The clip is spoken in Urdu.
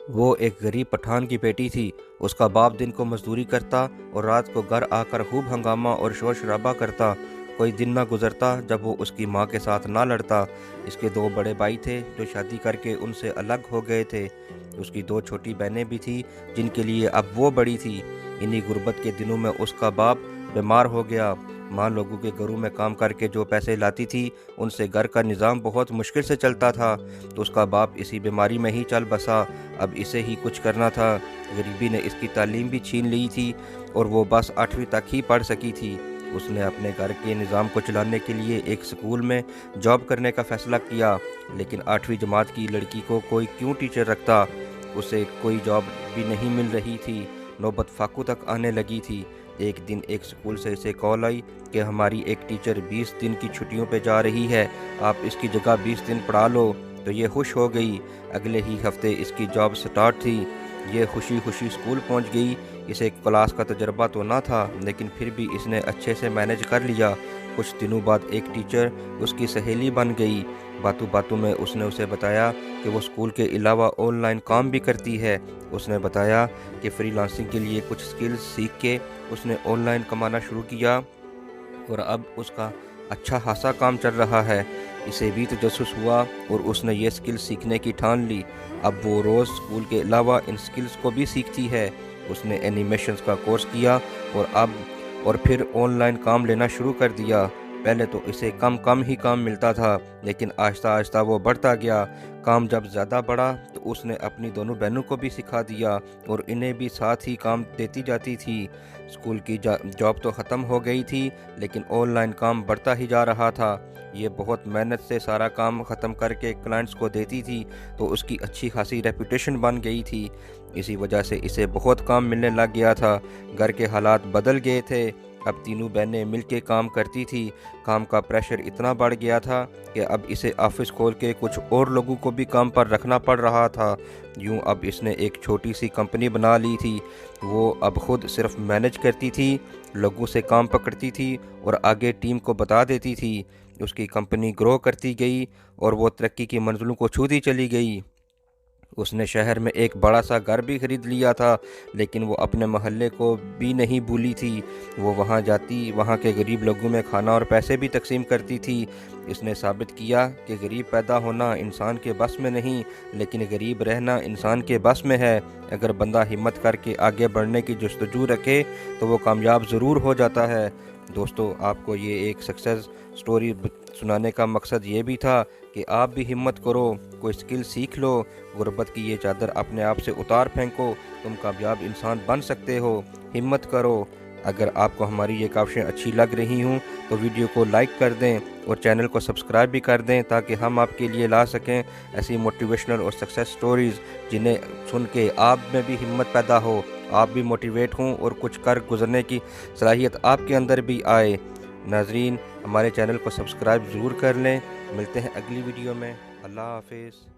وہ ایک غریب پٹھان کی بیٹی تھی۔ اس کا باپ دن کو مزدوری کرتا اور رات کو گھر آ کر خوب ہنگامہ اور شور شرابہ کرتا۔ کوئی دن نہ گزرتا جب وہ اس کی ماں کے ساتھ نہ لڑتا۔ اس کے 2 بڑے بھائی تھے جو شادی کر کے ان سے الگ ہو گئے تھے۔ اس کی 2 چھوٹی بہنیں بھی تھیں جن کے لیے اب وہ بڑی تھی۔ انہی غربت کے دنوں میں اس کا باپ بیمار ہو گیا۔ ماں لوگوں کے گھروں میں کام کر کے جو پیسے لاتی تھی ان سے گھر کا نظام بہت مشکل سے چلتا تھا، تو اس کا باپ اسی بیماری میں ہی چل بسا۔ اب اسے ہی کچھ کرنا تھا۔ غریبی نے اس کی تعلیم بھی چھین لی تھی اور وہ بس 8ویں تک ہی پڑھ سکی تھی۔ اس نے اپنے گھر کے نظام کو چلانے کے لیے ایک سکول میں جاب کرنے کا فیصلہ کیا، لیکن 8ویں جماعت کی لڑکی کو کوئی کیوں ٹیچر رکھتا؟ اسے کوئی جاب بھی نہیں مل رہی تھی۔ نوبت فاقو تک آنے لگی تھی۔ ایک دن ایک سکول سے اسے کال آئی کہ ہماری ایک ٹیچر 20 دن کی چھٹیوں پہ جا رہی ہے، آپ اس کی جگہ 20 دن پڑھا لو۔ تو یہ خوش ہو گئی۔ اگلے ہی ہفتے اس کی جاب سٹارٹ تھی۔ یہ خوشی خوشی سکول پہنچ گئی۔ اسے کلاس کا تجربہ تو نہ تھا، لیکن پھر بھی اس نے اچھے سے مینج کر لیا۔ کچھ دنوں بعد ایک ٹیچر اس کی سہیلی بن گئی۔ باتوں باتوں میں اس نے اسے بتایا کہ وہ سکول کے علاوہ آن لائن کام بھی کرتی ہے۔ اس نے بتایا کہ فری لانسنگ کے لیے کچھ سکلز سیکھ کے اس نے آن لائن کمانا شروع کیا اور اب اس کا اچھا خاصا کام چل رہا ہے۔ اسے بھی تجسس ہوا اور اس نے یہ سکل سیکھنے کی ٹھان لی۔ اب وہ روز سکول کے علاوہ ان سکلز کو بھی سیکھتی ہے۔ اس نے اینیمیشنز کا کورس کیا اور پھر آن لائن کام لینا شروع کر دیا۔ پہلے تو اسے کم ہی کام ملتا تھا، لیکن آہستہ آہستہ وہ بڑھتا گیا۔ کام جب زیادہ بڑھا تو اس نے اپنی دونوں بہنوں کو بھی سکھا دیا اور انہیں بھی ساتھ ہی کام دیتی جاتی تھی۔ سکول کی جاب تو ختم ہو گئی تھی، لیکن آن لائن کام بڑھتا ہی جا رہا تھا۔ یہ بہت محنت سے سارا کام ختم کر کے کلائنٹس کو دیتی تھی، تو اس کی اچھی خاصی ریپوٹیشن بن گئی تھی۔ اسی وجہ سے اسے بہت کام ملنے لگ گیا تھا۔ گھر کے حالات بدل گئے تھے۔ اب تینوں بہنیں مل کے کام کرتی تھی۔ کام کا پریشر اتنا بڑھ گیا تھا کہ اب اسے آفس کھول کے کچھ اور لوگوں کو بھی کام پر رکھنا پڑ رہا تھا۔ یوں اب اس نے ایک چھوٹی سی کمپنی بنا لی تھی۔ وہ اب خود صرف مینج کرتی تھی، لوگوں سے کام پکڑتی تھی اور آگے ٹیم کو بتا دیتی تھی۔ اس کی کمپنی گرو کرتی گئی اور وہ ترقی کی منزلوں کو چھوتی چلی گئی۔ اس نے شہر میں ایک بڑا سا گھر بھی خرید لیا تھا، لیکن وہ اپنے محلے کو بھی نہیں بھولی تھی۔ وہ وہاں جاتی، وہاں کے غریب لوگوں میں کھانا اور پیسے بھی تقسیم کرتی تھی۔ اس نے ثابت کیا کہ غریب پیدا ہونا انسان کے بس میں نہیں، لیکن غریب رہنا انسان کے بس میں ہے۔ اگر بندہ ہمت کر کے آگے بڑھنے کی جستجو رکھے تو وہ کامیاب ضرور ہو جاتا ہے۔ دوستو، آپ کو یہ ایک سکسیس سٹوری سنانے کا مقصد یہ بھی تھا کہ آپ بھی ہمت کرو، کوئی سکل سیکھ لو، غربت کی یہ چادر اپنے آپ سے اتار پھینکو، تم کامیاب انسان بن سکتے ہو۔ ہمت کرو۔ اگر آپ کو ہماری یہ کاوشیں اچھی لگ رہی ہوں تو ویڈیو کو لائک کر دیں اور چینل کو سبسکرائب بھی کر دیں، تاکہ ہم آپ کے لیے لا سکیں ایسی موٹیویشنل اور سکسیس سٹوریز جنہیں سن کے آپ میں بھی ہمت پیدا ہو، آپ بھی موٹیویٹ ہوں اور کچھ کر گزرنے کی صلاحیت آپ کے اندر بھی آئے۔ ناظرین، ہمارے چینل کو سبسکرائب ضرور کر لیں۔ ملتے ہیں اگلی ویڈیو میں۔ اللہ حافظ۔